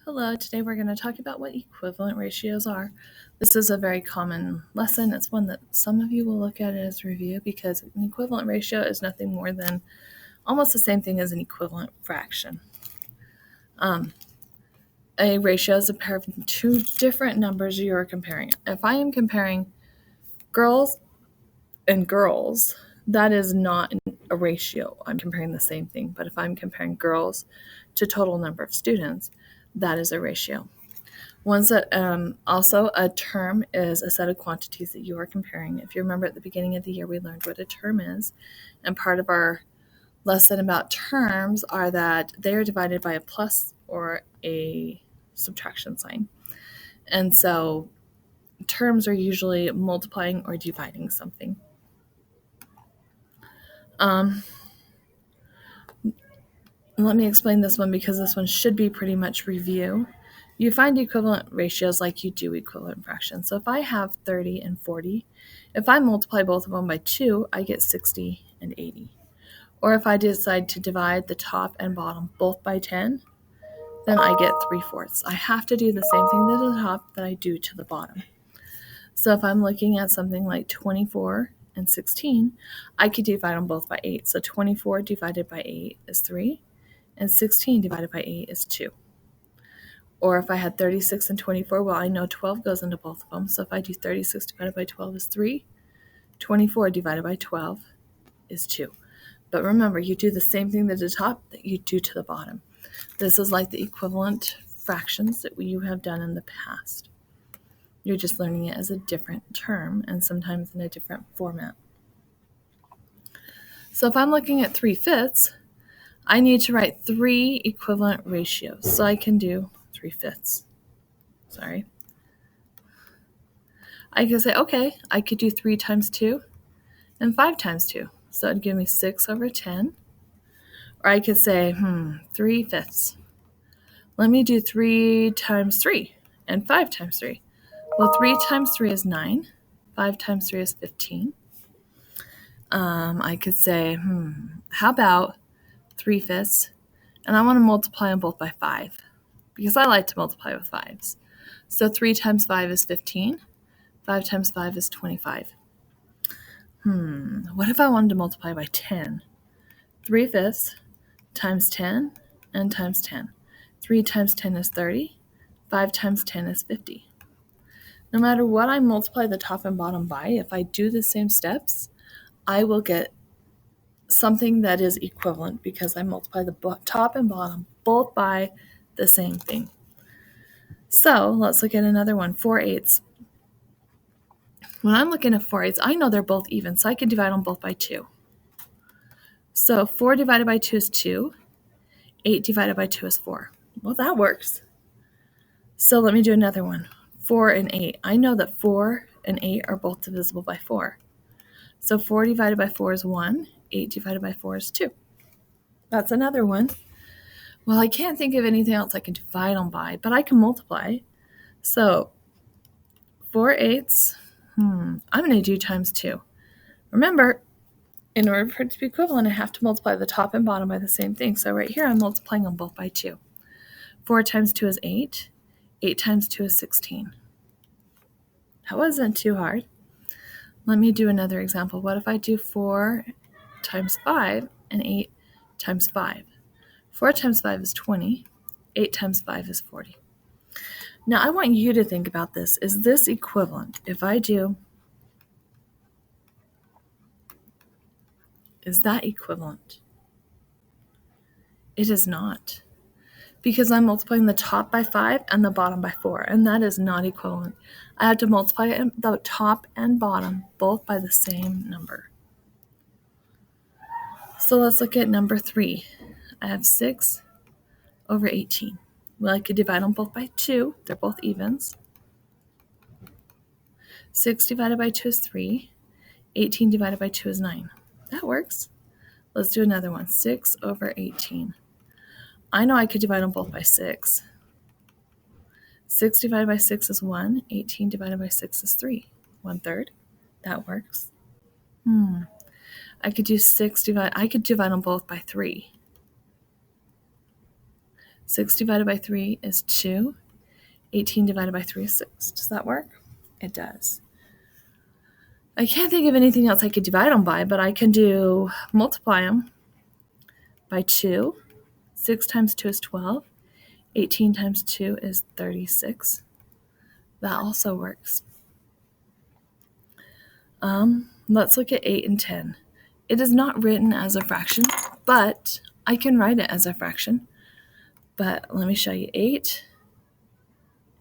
Hello, today we're going to talk about what equivalent ratios are. This is a very common lesson. It's one that some of you will look at as review because an equivalent ratio is nothing more than almost the same thing as an equivalent fraction. A ratio is a pair of two different numbers you are comparing. If I am comparing girls and girls, that is not a ratio. I'm comparing the same thing. But if I'm comparing girls to total number of students, that is a ratio. Also, a term is a set of quantities that you are comparing. If you remember at the beginning of the year, we learned what a term is. And part of our lesson about terms are that they are divided by a plus or a subtraction sign. And so terms are usually multiplying or dividing something. Let me explain this one because this one should be pretty much review. You find equivalent ratios like you do equivalent fractions. So if I have 30 and 40, if I multiply both of them by 2, I get 60 and 80. Or if I decide to divide the top and bottom both by 10, then I get 3/4. I have to do the same thing to the top that I do to the bottom. So if I'm looking at something like 24 and 16, I could divide them both by 8. So 24 divided by 8 is 3, and 16 divided by 8 is 2. Or if I had 36 and 24, well, I know 12 goes into both of them. So if I do 36 divided by 12 is 3, 24 divided by 12 is 2. But remember, you do the same thing to the top that you do to the bottom. This is like the equivalent fractions that you have done in the past. You're just learning it as a different term and sometimes in a different format. So if I'm looking at 3/5, I need to write 3 equivalent ratios. So I can do 3/5. I could say, okay, I could do 3 times 2 and 5 times 2. So it'd give me 6/10. Or I could say, 3/5. Let me do 3 times 3 and 5 times 3. Well, 3 times 3 is 9. 5 times 3 is 15. I could say, how about 3/5? And I want to multiply them both by 5 because I like to multiply with 5s. So 3 times 5 is 15. 5 times 5 is 25. What if I wanted to multiply by 10? 3/5 times 10 and times 10. 3 times 10 is 30. 5 times 10 is 50. No matter what I multiply the top and bottom by, if I do the same steps, I will get something that is equivalent because I multiply the top and bottom both by the same thing. So let's look at another one, 4/8. When I'm looking at 4/8, I know they're both even, so I can divide them both by 2. So 4 divided by 2 is 2. 8 divided by 2 is 4. Well, that works. So let me do another one, 4 and 8. I know that 4 and 8 are both divisible by 4. So 4 divided by 4 is 1. 8 divided by 4 is 2. That's another one. Well, I can't think of anything else I can divide them by, but I can multiply. So 4/8, I'm going to do times 2. Remember, in order for it to be equivalent, I have to multiply the top and bottom by the same thing. So right here, I'm multiplying them both by 2. 4 times 2 is 8. 8 times 2 is 16. That wasn't too hard. Let me do another example. What if I do 4 times 5 and 8 times 5? 4 times 5 is 20. 8 times 5 is 40. Now, I want you to think about this. Is this equivalent? If I do, is that equivalent? It is not, because I'm multiplying the top by 5 and the bottom by 4, and that is not equivalent. I have to multiply the top and bottom both by the same number. So let's look at number 3. I have 6/18. Well, I could divide them both by 2. They're both evens. 6 divided by 2 is 3. 18 divided by 2 is 9. That works. Let's do another one, 6/18. I know I could divide them both by 6. 6 divided by 6 is 1. 18 divided by 6 is 3. 1/3. That works. I could divide them both by 3. 6 divided by 3 is 2. 18 divided by 3 is 6. Does that work? It does. I can't think of anything else I could divide them by, but I can multiply them by 2. 6 times 2 is 12. 18 times 2 is 36. That also works. Let's look at 8 and 10. It is not written as a fraction, but I can write it as a fraction. But let me show you 8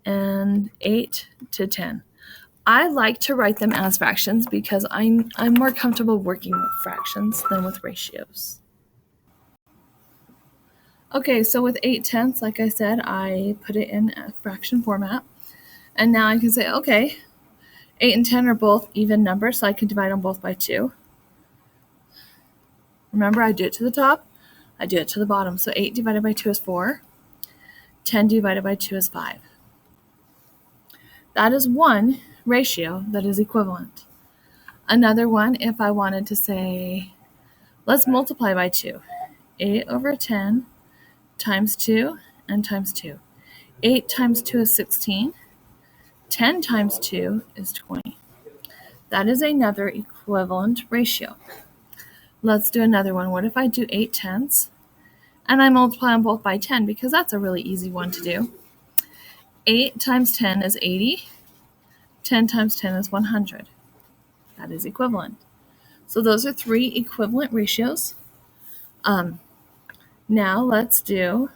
and 8 to 10. I like to write them as fractions because I'm more comfortable working with fractions than with ratios. Okay, so with 8/10, like I said, I put it in a fraction format. And now I can say, okay, 8 and 10 are both even numbers, so I can divide them both by 2. Remember, I do it to the top, I do it to the bottom. So 8 divided by 2 is 4. 10 divided by 2 is 5. That is one ratio that is equivalent. Another one, if I wanted to say, let's multiply by 2. 8 over 10 times 2 and times 2. 8 times 2 is 16. 10 times 2 is 20. That is another equivalent ratio. Let's do another one. What if I do 8/10 and I multiply them both by 10, because that's a really easy one to do. 8 times 10 is 80. 10 times 10 is 100. That is equivalent. So those are 3 equivalent ratios. Now let's do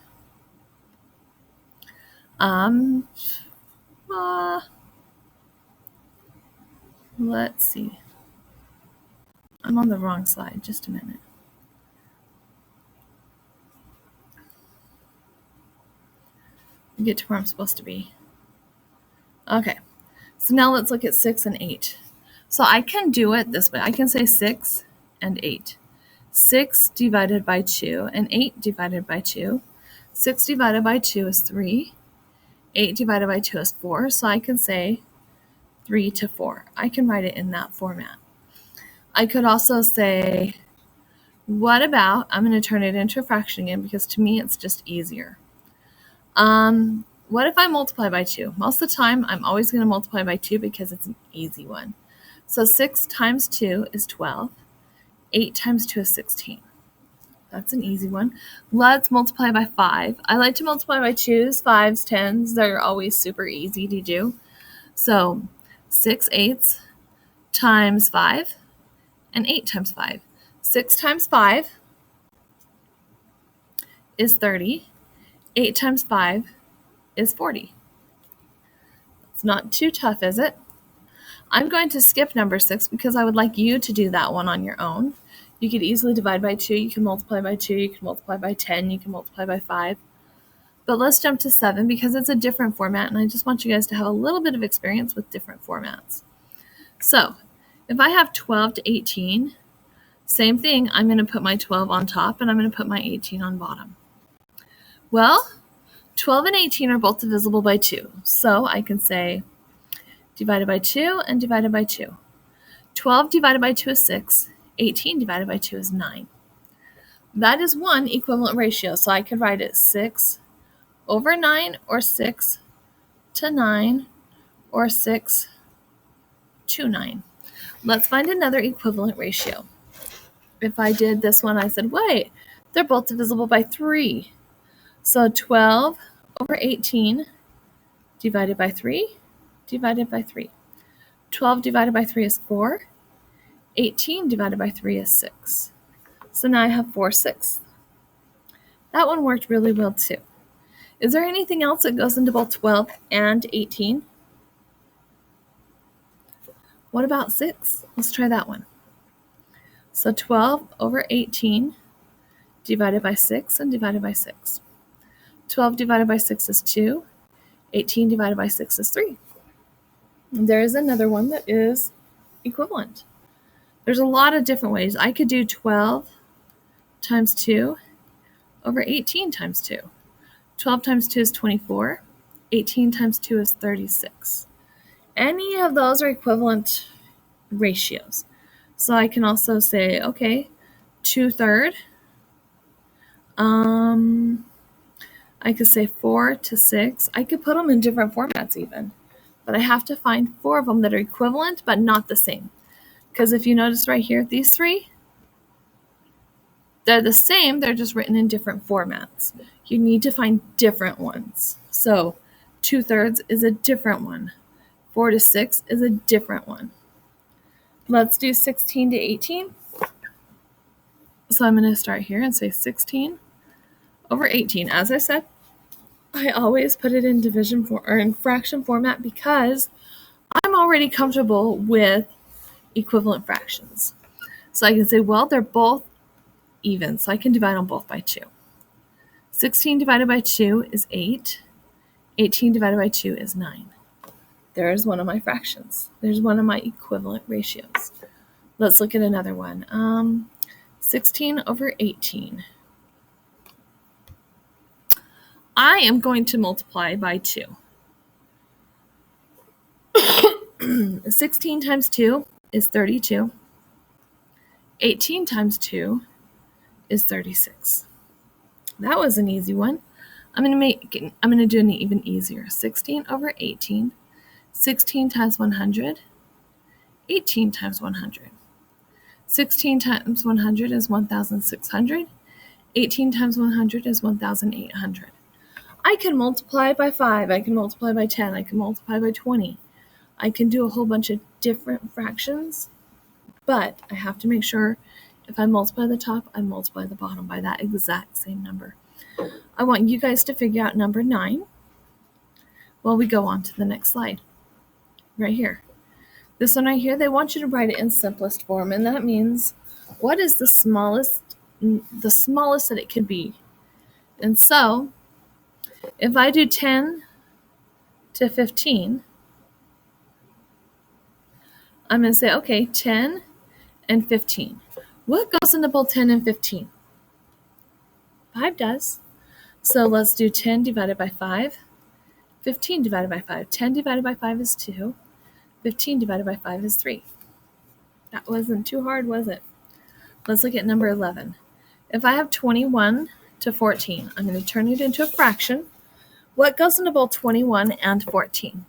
let's see. I'm on the wrong slide. Just a minute. Get to where I'm supposed to be. Okay. So now let's look at 6 and 8. So I can do it this way. I can say 6 and 8. 6 divided by 2 and 8 divided by 2. 6 divided by 2 is 3. 8 divided by 2 is 4. So I can say 3 to 4. I can write it in that format. I could also say, what about, I'm going to turn it into a fraction again because to me it's just easier. What if I multiply by 2? Most of the time, I'm always going to multiply by 2 because it's an easy one. So 6 times 2 is 12. 8 times 2 is 16. That's an easy one. Let's multiply by 5. I like to multiply by 2s, 5s, 10s. They're always super easy to do. So 6 eighths times 5 and 8 times 5. 6 times 5 is 30. 8 times 5 is 40. It's not too tough, is it? I'm going to skip number 6 because I would like you to do that one on your own. You could easily divide by 2. You can multiply by 2. You can multiply by 10. You can multiply by 5. But let's jump to 7 because it's a different format, and I just want you guys to have a little bit of experience with different formats. So if I have 12 to 18, same thing. I'm going to put my 12 on top, and I'm going to put my 18 on bottom. Well, 12 and 18 are both divisible by 2. So I can say divided by 2 and divided by 2. 12 divided by 2 is 6. 18 divided by 2 is 9. That is one equivalent ratio. So I could write it 6 over 9 or 6 to 9 or 6 to 9. Let's find another equivalent ratio. If I did this one, I said, wait, they're both divisible by 3. So 12 over 18 divided by 3 divided by 3. 12 divided by 3 is 4. 18 divided by 3 is 6. So now I have 4/6. That one worked really well too. Is there anything else that goes into both 12 and 18? What about 6? Let's try that one. So 12 over 18 divided by 6 and divided by 6. 12 divided by 6 is 2. 18 divided by 6 is 3. And there is another one that is equivalent. There's a lot of different ways. I could do 12 times 2 over 18 times 2. 12 times 2 is 24. 18 times 2 is 36. Any of those are equivalent ratios. So I can also say, okay, 2/3. I could say 4 to 6. I could put them in different formats even. But I have to find 4 of them that are equivalent but not the same. Because if you notice right here, these 3, they're the same, they're just written in different formats. You need to find different ones. So 2/3 is a different one. 4 to 6 is a different one. Let's do 16 to 18. So I'm going to start here and say 16 over 18. As I said, I always put it in division or in fraction format because I'm already comfortable with equivalent fractions. So I can say, well, they're both even, so I can divide them both by 2. 16 divided by 2 is 8. 18 divided by 2 is 9. There's one of my fractions. There's one of my equivalent ratios. Let's look at another one. 16 over 18. I am going to multiply by 2. 16 times 2 is 32. 18 times 2 is 36. That was an easy one. I'm going to do an even easier. 16 over 18. 16 times 100. 18 times 100. 16 times 100 is 1,600. 18 times 100 is 1,800. I can multiply by 5. I can multiply by 10. I can multiply by 20. I can do a whole bunch of different fractions, but I have to make sure if I multiply the top, I multiply the bottom by that exact same number. I want you guys to figure out number 9 while we go on to the next slide. Right here. This one right here, they want you to write it in simplest form, and that means what is the smallest that it could be. And so, if I do 10 to 15, I'm going to say, okay, 10 and 15. What goes into both 10 and 15? 5 does. So let's do 10 divided by 5. 15 divided by 5. 10 divided by 5 is 2. 15 divided by 5 is 3. That wasn't too hard, was it? Let's look at number 11. If I have 21 to 14, I'm going to turn it into a fraction. What goes into both 21 and 14?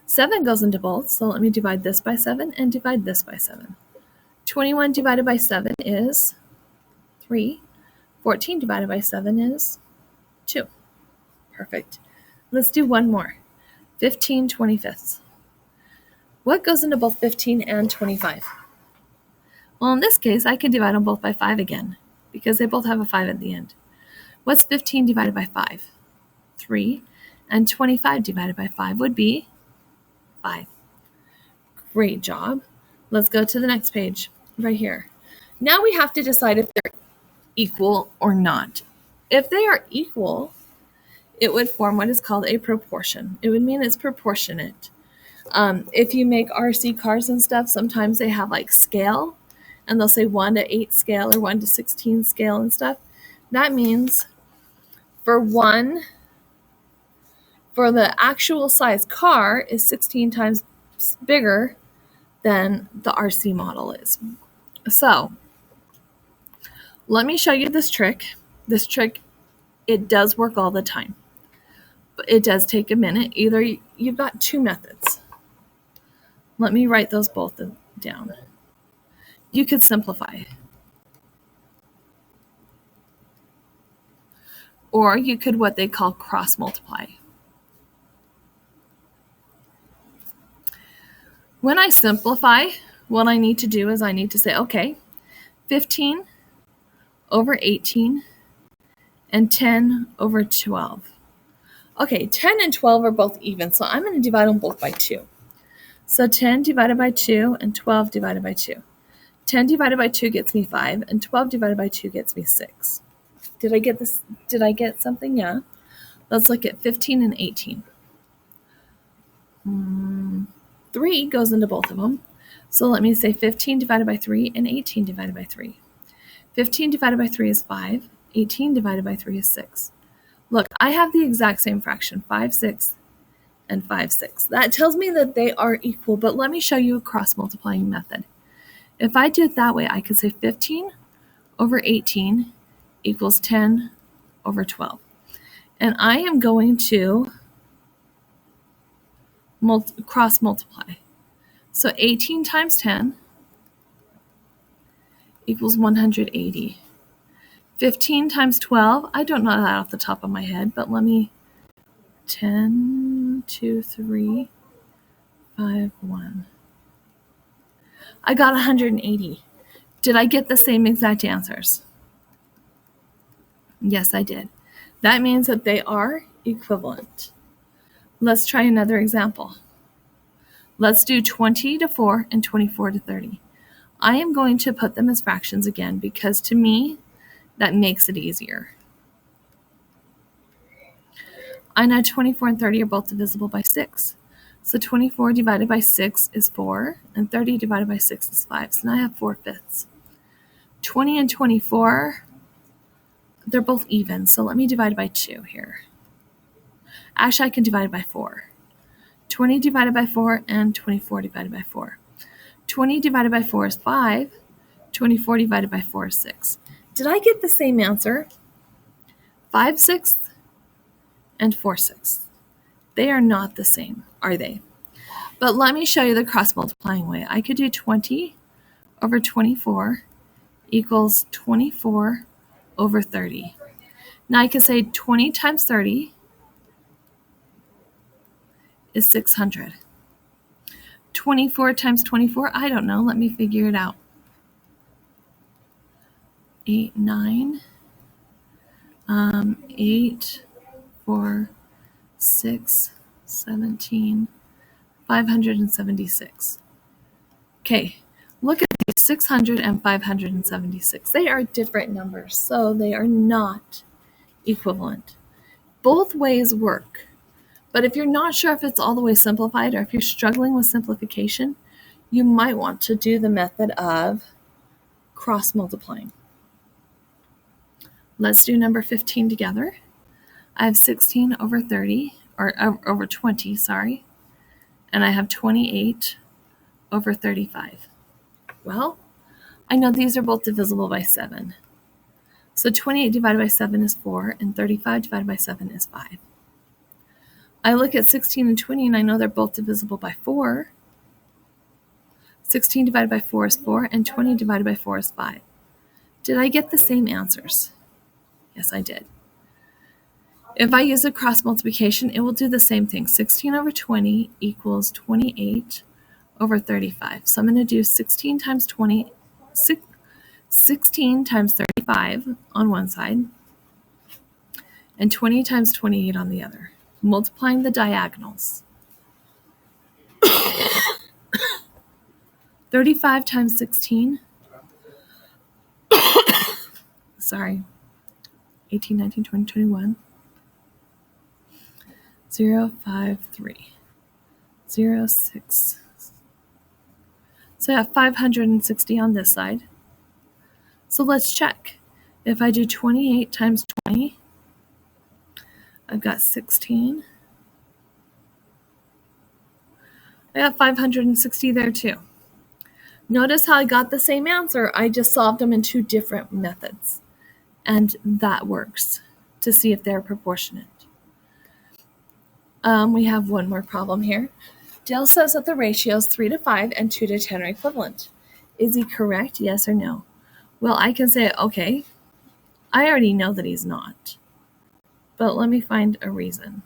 7 goes into both, so let me divide this by 7 and divide this by 7. 21 divided by 7 is 3. 14 divided by 7 is 2. Perfect. Let's do one more. 15 25ths. What goes into both 15 and 25? Well, in this case, I can divide them both by 5 again, because they both have a 5 at the end. What's 15 divided by 5? 3. And 25 divided by 5 would be 5. Great job. Let's go to the next page, right here. Now we have to decide if they're equal or not. If they are equal, it would form what is called a proportion. It would mean it's proportionate. If you make RC cars and stuff, sometimes they have like scale, and they'll say 1 to 8 scale or 1 to 16 scale and stuff. That means for the actual size car is 16 times bigger than the RC model is. So let me show you this trick. This trick, it does work all the time. But it does take a minute. Either you've got 2 methods. Let me write those both down. You could simplify. Or you could what they call cross multiply. When I simplify, what I need to do is I need to say, okay, 15 over 18 and 10 over 12. Okay, 10 and 12 are both even, so I'm going to divide them both by 2. So 10 divided by 2 and 12 divided by 2. 10 divided by 2 gets me 5, and 12 divided by 2 gets me 6. Did I get this? Did I get something? Yeah. Let's look at 15 and 18. 3 goes into both of them. So let me say 15 divided by 3 and 18 divided by 3. 15 divided by 3 is 5. 18 divided by 3 is 6. Look, I have the exact same fraction, 5 6 and 5 6. That tells me that they are equal, but let me show you a cross-multiplying method. If I do it that way, I could say 15 over 18 equals 10 over 12. And I am going to cross multiply. So 18 times 10 equals 180. 15 times 12, I don't know that off the top of my head, but let me, 10, 2, 3, 5, 1. I got 180. Did I get the same exact answers? Yes, I did. That means that they are equivalent. Let's try another example. Let's do 20 to 4 and 24 to 30. I am going to put them as fractions again because to me, that makes it easier. I know 24 and 30 are both divisible by 6. So 24 divided by 6 is 4, and 30 divided by 6 is 5. So now I have 4/5. 20 and 24, they're both even, so let me divide by 2 here. Actually, I can divide by 4. 20 divided by 4 and 24 divided by 4. 20 divided by 4 is 5. 24 divided by 4 is 6. Did I get the same answer? 5/6 and 4/6. They are not the same, are they? But let me show you the cross-multiplying way. I could do 20 over 24 equals 24 over 30. Now I could say 20 times 30 is 600. 24 times 24, I don't know. Let me figure it out. 8, 9, 8, 4, 6, 17, 576. Okay, look at these 600 and 576. They are different numbers, so they are not equivalent. Both ways work, but if you're not sure if it's all the way simplified or if you're struggling with simplification, you might want to do the method of cross multiplying. Let's do number 15 together. I have 16 over 30, or over 20, sorry, and I have 28 over 35. Well, I know these are both divisible by 7. So 28 divided by 7 is 4, and 35 divided by 7 is 5. I look at 16 and 20, and I know they're both divisible by 4. 16 divided by 4 is 4, and 20 divided by 4 is 5. Did I get the same answers? Yes, I did. If I use a cross multiplication, it will do the same thing. 16 over 20 equals 28 over 35. So I'm going to do 16 times 20, 16 times 35 on one side, and 20 times 28 on the other, multiplying the diagonals. 35 times 16, sorry, 18, 19, 20, 21, 0, 5, 3, 0, 6. So I have 560 on this side. So let's check. If I do 28 times 20, I've got 16. I got 560 there too. Notice how I got the same answer. I just solved them in two different methods. And that works to see if they're proportionate. We have one more problem here. Dale says that the ratios 3 to 5 and 2 to 10 are equivalent. Is he correct? Yes or no? Well, I can say, okay, I already know that he's not. But let me find a reason.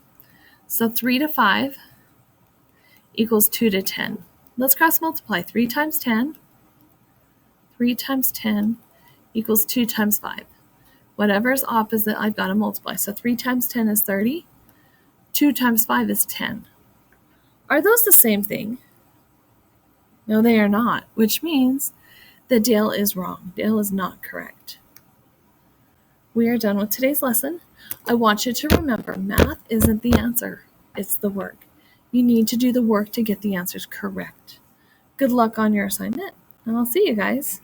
So 3 to 5 equals 2 to 10. Let's cross multiply. 3 times 10. 3 times 10 equals 2 times 5. Whatever is opposite, I've got to multiply. So 3 times 10 is 30. 2 times 5 is 10. Are those the same thing? No, they are not, which means that Dale is wrong. Dale is not correct. We are done with today's lesson. I want you to remember, math isn't the answer. It's the work. You need to do the work to get the answers correct. Good luck on your assignment, and I'll see you guys.